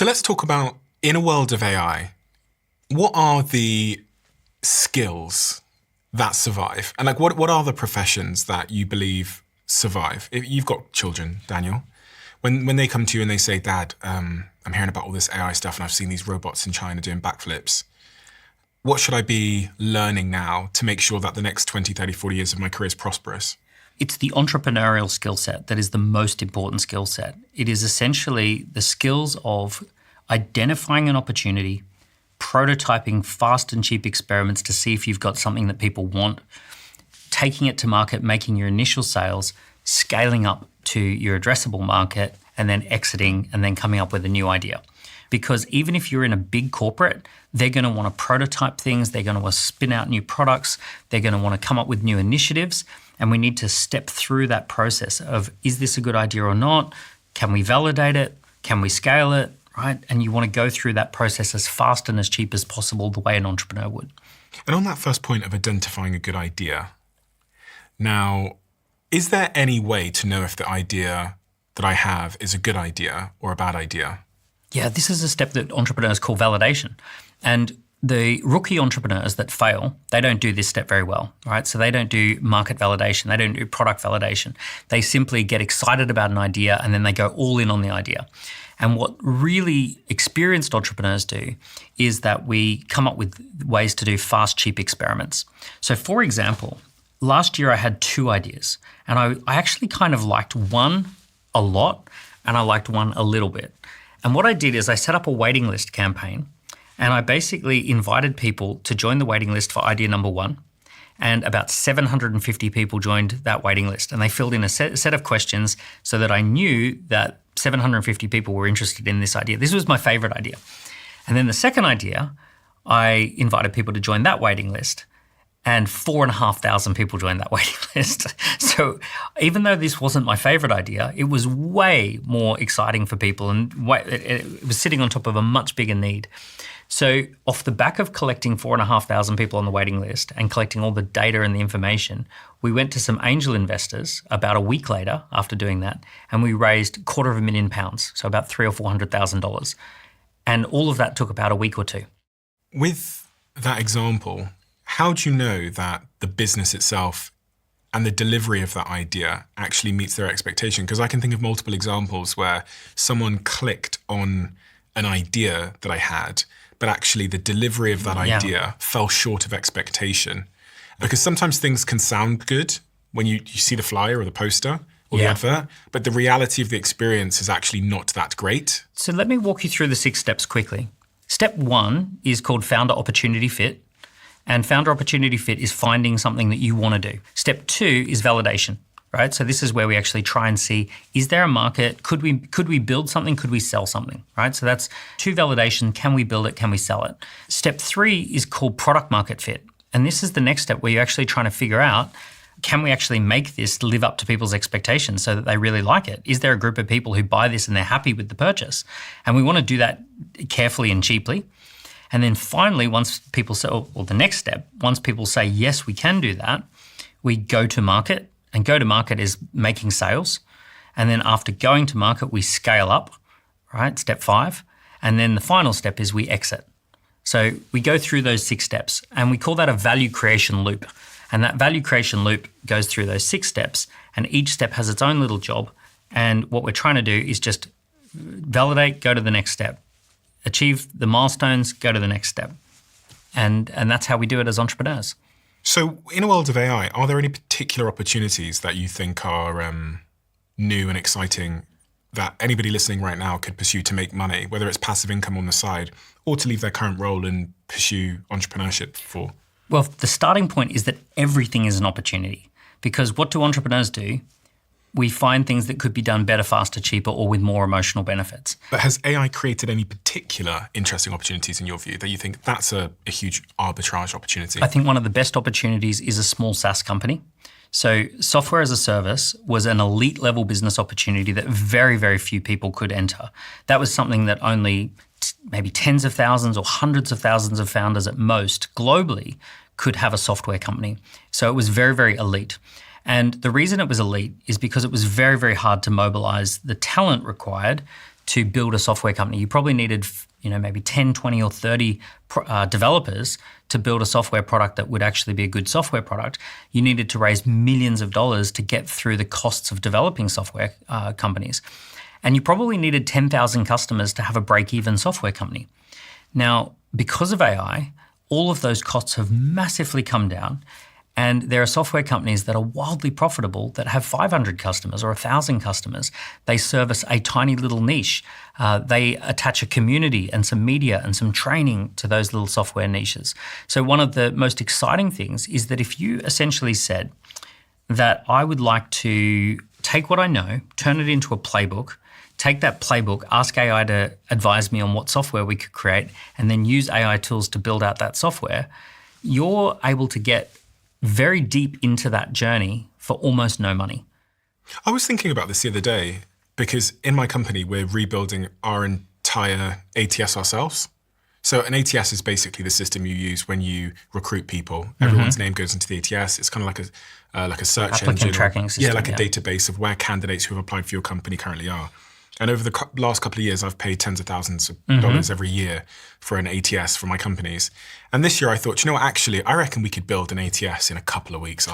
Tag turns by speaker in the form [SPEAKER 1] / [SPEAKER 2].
[SPEAKER 1] So let's talk about, in a world of AI, what are the skills that survive? And what are the professions that you believe survive? If you've got children, Daniel. When they come to you and they say, Dad, I'm hearing about all this AI stuff and I've seen these robots in China doing backflips. What should I be learning now to make sure that the next 20, 30, 40 years of my career is prosperous?
[SPEAKER 2] It's the entrepreneurial skill set that is the most important skill set. It is essentially the skills of identifying an opportunity, prototyping fast and cheap experiments to see if you've got something that people want, taking it to market, making your initial sales, scaling up to your addressable market, and then exiting and then coming up with a new idea. Because even if you're in a big corporate, they're going to want to prototype things, they're going to want to spin out new products, they're going to want to come up with new initiatives, and we need to step through that process of, is this a good idea or not? Can we validate it? Can we scale it? Right? And you want to go through that process as fast and as cheap as possible, the way an entrepreneur would.
[SPEAKER 1] And on that first point of identifying a good idea, now, is there any way to know if the idea that I have is a good idea or a bad idea?
[SPEAKER 2] Yeah, this is a step that entrepreneurs call validation. And the rookie entrepreneurs that fail, they don't do this step very well, right? So they don't do market validation, they don't do product validation. They simply get excited about an idea and then they go all in on the idea. And what really experienced entrepreneurs do is that we come up with ways to do fast, cheap experiments. So for example, last year I had 2 ideas and I actually kind of liked one a lot and I liked one a little bit. And what I did is I set up a waiting list campaign and I basically invited people to join the waiting list for idea number 1. And about 750 people joined that waiting list. And they filled in a set of questions so that I knew that 750 people were interested in this idea. This was my favorite idea. And then the second idea, I invited people to join that waiting list. And 4,500 people joined that waiting list. So even though this wasn't my favorite idea, it was way more exciting for people and it was sitting on top of a much bigger need. So off the back of collecting 4,500 people on the waiting list and collecting all the data and the information, we went to some angel investors about a week later after doing that, and we raised £250,000, so about $300,000 or $400,000. And all of that took about a week or 2.
[SPEAKER 1] With that example, how do you know that the business itself and the delivery of that idea actually meets their expectation? Because I can think of multiple examples where someone clicked on an idea that I had, but actually the delivery of that idea fell short of expectation. Because sometimes things can sound good when you see the flyer or the poster or the advert, but the reality of the experience is actually not that great.
[SPEAKER 2] So let me walk you through the 6 steps quickly. Step 1 is called founder opportunity fit. And founder opportunity fit is finding something that you want to do. Step 2 is validation, right? So this is where we actually try and see, is there a market? Could we build something? Could we sell something, right? So that's 2 validation. Can we build it? Can we sell it? Step 3 is called product market fit. And this is the next step where you're actually trying to figure out, can we actually make this live up to people's expectations so that they really like it? Is there a group of people who buy this and they're happy with the purchase? And we want to do that carefully and cheaply. And then finally, once people say, or the next step, once people say, yes, we can do that, we go to market. And go to market is making sales. And then after going to market, we scale up, right? Step 5. And then the final step is we exit. So we go through those 6 steps and we call that a value creation loop. And that value creation loop goes through those 6 steps and each step has its own little job. And what we're trying to do is just validate, go to the next step. Achieve the milestones, go to the next step. And that's how we do it as entrepreneurs.
[SPEAKER 1] So in a world of AI, are there any particular opportunities that you think are new and exciting that anybody listening right now could pursue to make money, whether it's passive income on the side or to leave their current role and pursue entrepreneurship for?
[SPEAKER 2] Well, the starting point is that everything is an opportunity, because what do entrepreneurs do? We find things that could be done better, faster, cheaper, or with more emotional benefits.
[SPEAKER 1] But has AI created any particular interesting opportunities in your view that you think that's a huge arbitrage opportunity?
[SPEAKER 2] I think one of the best opportunities is a small SaaS company. So software as a service was an elite level business opportunity that very, very few people could enter. That was something that only maybe tens of thousands or hundreds of thousands of founders at most globally could have a software company. So it was very, very elite. And the reason it was elite is because it was very, very hard to mobilize the talent required to build a software company. You probably needed, maybe 10, 20 or 30 developers to build a software product that would actually be a good software product. You needed to raise millions of dollars to get through the costs of developing software companies. And you probably needed 10,000 customers to have a break-even software company. Now, because of AI, all of those costs have massively come down. And there are software companies that are wildly profitable that have 500 customers or 1,000 customers. They service a tiny little niche. They attach a community and some media and some training to those little software niches. So one of the most exciting things is that if you essentially said that I would like to take what I know, turn it into a playbook, take that playbook, ask AI to advise me on what software we could create, and then use AI tools to build out that software, you're able to get very deep into that journey for almost no money.
[SPEAKER 1] I was thinking about this the other day because in my company, we're rebuilding our entire ATS ourselves. So an ATS is basically the system you use when you recruit people. Everyone's name goes into the ATS. It's kind of like a search
[SPEAKER 2] Applicant
[SPEAKER 1] engine.
[SPEAKER 2] tracking system.
[SPEAKER 1] Yeah, like a database of where candidates who have applied for your company currently are. And over the last couple of years, I've paid tens of thousands of dollars every year for an ATS for my companies. And this year I thought, actually, I reckon we could build an ATS in a couple of weeks